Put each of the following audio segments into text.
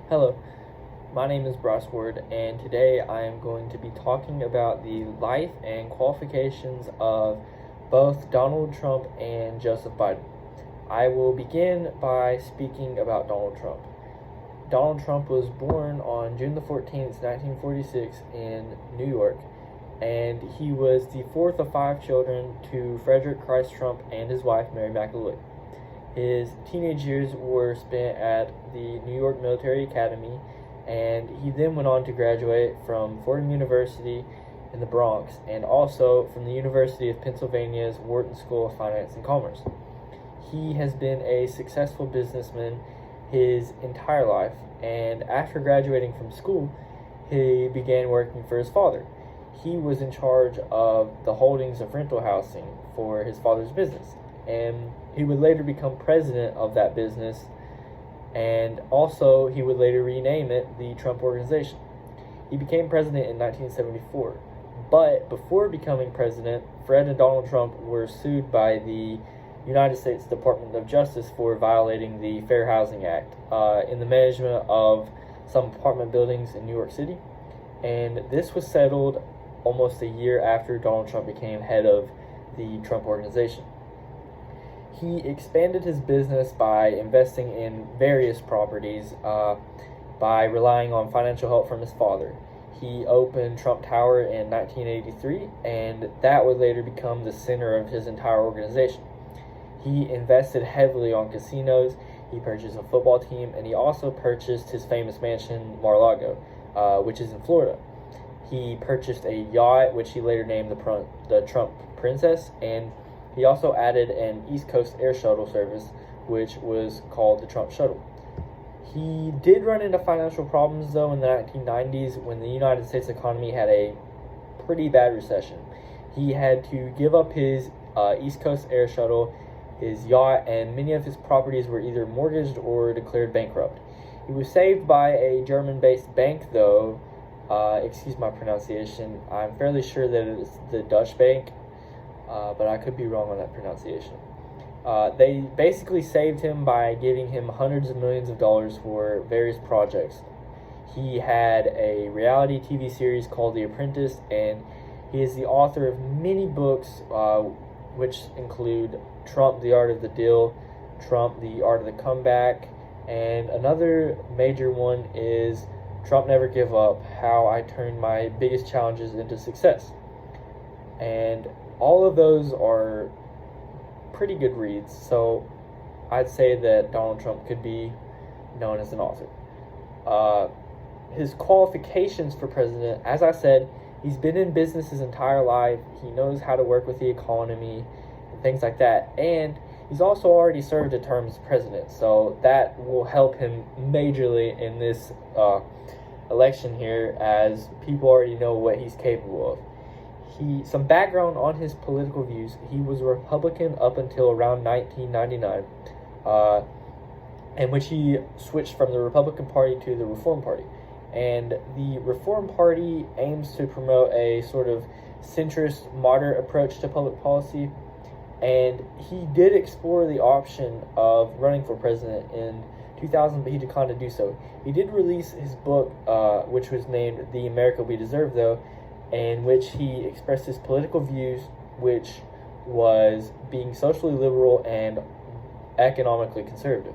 Hello, my name is Bryce Ward, and today I am going to be talking about the life and qualifications of both Donald Trump and Joseph Biden. I will begin by speaking about Donald Trump. Donald Trump was born on June the 14th, 1946 in New York, and he was the fourth of five children to Frederick Christ Trump and his wife, Mary McAloy. His teenage years were spent at the New York Military Academy, and he then went on to graduate from Fordham University in the Bronx and also from the University of Pennsylvania's Wharton School of Finance and Commerce. He has been a successful businessman his entire life, and after graduating from school, he began working for his father. He was in charge of the holdings of rental housing for his father's business, and he would later become president of that business, and also he would later rename it the Trump Organization. He became president in 1974, but before becoming president, Fred and Donald Trump were sued by the United States Department of Justice for violating the Fair Housing Act in the management of some apartment buildings in New York City, and this was settled almost a year after Donald Trump became head of the Trump Organization. He expanded his business by investing in various properties by relying on financial help from his father. He opened Trump Tower in 1983, and that would later become the center of his entire organization. He invested heavily on casinos, he purchased a football team, and he also purchased his famous mansion, Mar-a-Lago, which is in Florida. He purchased a yacht, which he later named the Trump Princess, and he also added an East Coast air shuttle service, which was called the Trump Shuttle. He did run into financial problems, though, in the 1990s when the United States economy had a pretty bad recession. He had to give up his East Coast air shuttle, his yacht, and many of his properties were either mortgaged or declared bankrupt. He was saved by a German-based bank, though. Excuse my pronunciation. I'm fairly sure that it's the Dutch Bank, but I could be wrong on that pronunciation. They basically saved him by giving him hundreds of millions of dollars for various projects. He had a reality TV series called The Apprentice, and he is the author of many books, which include Trump, The Art of the Deal, Trump, The Art of the Comeback, and another major one is Trump Never Give Up, How I Turned My Biggest Challenges into Success. And all of those are pretty good reads, so I'd say that Donald Trump could be known as an author. His qualifications for president, as I said, he's been in business his entire life. He knows how to work with the economy and things like that, and he's also already served a term as president, so that will help him majorly in this election here, as people already know what he's capable of. Some background on his political views. He was a Republican up until around 1999, in which he switched from the Republican Party to the Reform Party. And the Reform Party aims to promote a sort of centrist, moderate approach to public policy. And he did explore the option of running for president in 2000, but he declined to do so. He did release his book, which was named The America We Deserve, though, in which he expressed his political views, which was being socially liberal and economically conservative.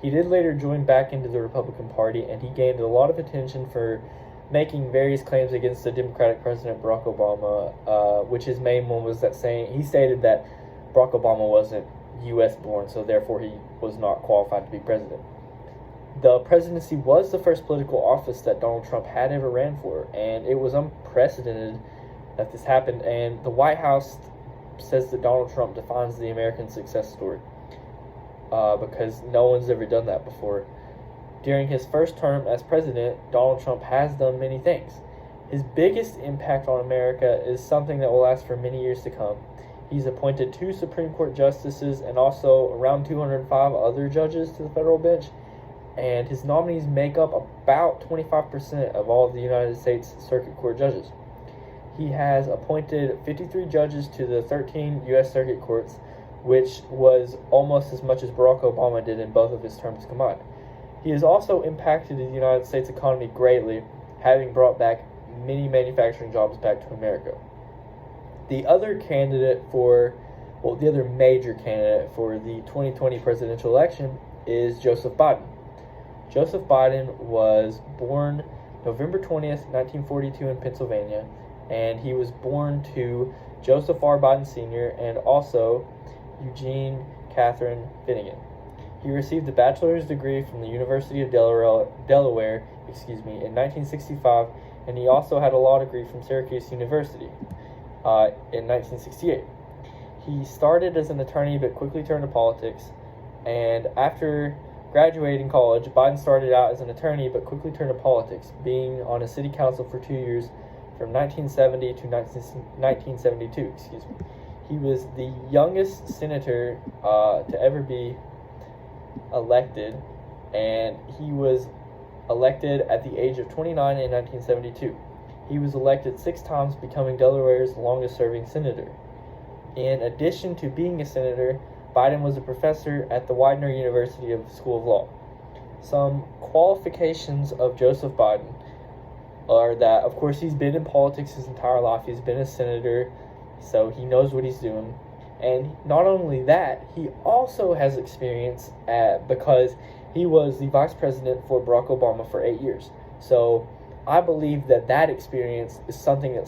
He did later join back into the Republican Party, and he gained a lot of attention for making various claims against the Democratic President Barack Obama, which his main one was that he stated that Barack Obama wasn't U.S. born, so therefore he was not qualified to be president. The presidency was the first political office that Donald Trump had ever ran for, and it was unprecedented that this happened, and the White House says that Donald Trump defines the American success story because no one's ever done that before. During his first term as president, Donald Trump has done many things. His biggest impact on America is something that will last for many years to come. He's appointed 2 Supreme Court justices and also around 205 other judges to the federal bench, and his nominees make up about 25% of all of the United States Circuit Court judges. He has appointed 53 judges to the 13 U.S. Circuit Courts, which was almost as much as Barack Obama did in both of his terms combined. He has also impacted the United States economy greatly, having brought back many manufacturing jobs back to America. The other major candidate for the 2020 presidential election is Joseph Biden. Joseph Biden was born November 20th, 1942 in Pennsylvania, and he was born to Joseph R. Biden Sr. and also Eugene Catherine Finnegan. He received a bachelor's degree from the University of Delaware in 1965, and he also had a law degree from Syracuse University in 1968. He started as an attorney but quickly turned to politics, and after graduating college, Biden started out as an attorney but quickly turned to politics, being on a city council for 2 years from 1970 to 1972. He was the youngest senator to ever be elected, and he was elected at the age of 29 in 1972. He was elected 6 times, becoming Delaware's longest-serving senator. In addition to being a senator, Biden was a professor at the Widener University of School of Law. Some qualifications of Joseph Biden are that, of course, he's been in politics his entire life. He's been a senator, so he knows what he's doing. And not only that, he also has experience because he was the vice president for Barack Obama for 8 years. So I believe that experience is something that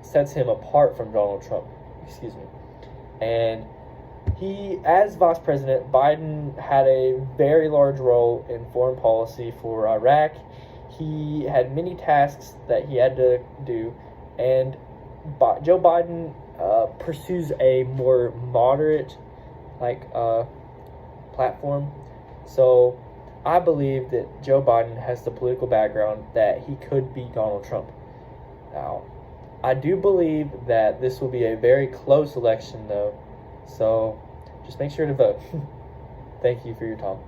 sets him apart from Donald Trump. And he, as vice president, Biden had a very large role in foreign policy for Iraq. He had many tasks that he had to do, and Joe Biden pursues a more moderate platform. So I believe that Joe Biden has the political background that he could beat Donald Trump. Now, I do believe that this will be a very close election, though, so just make sure to vote. Thank you for your time.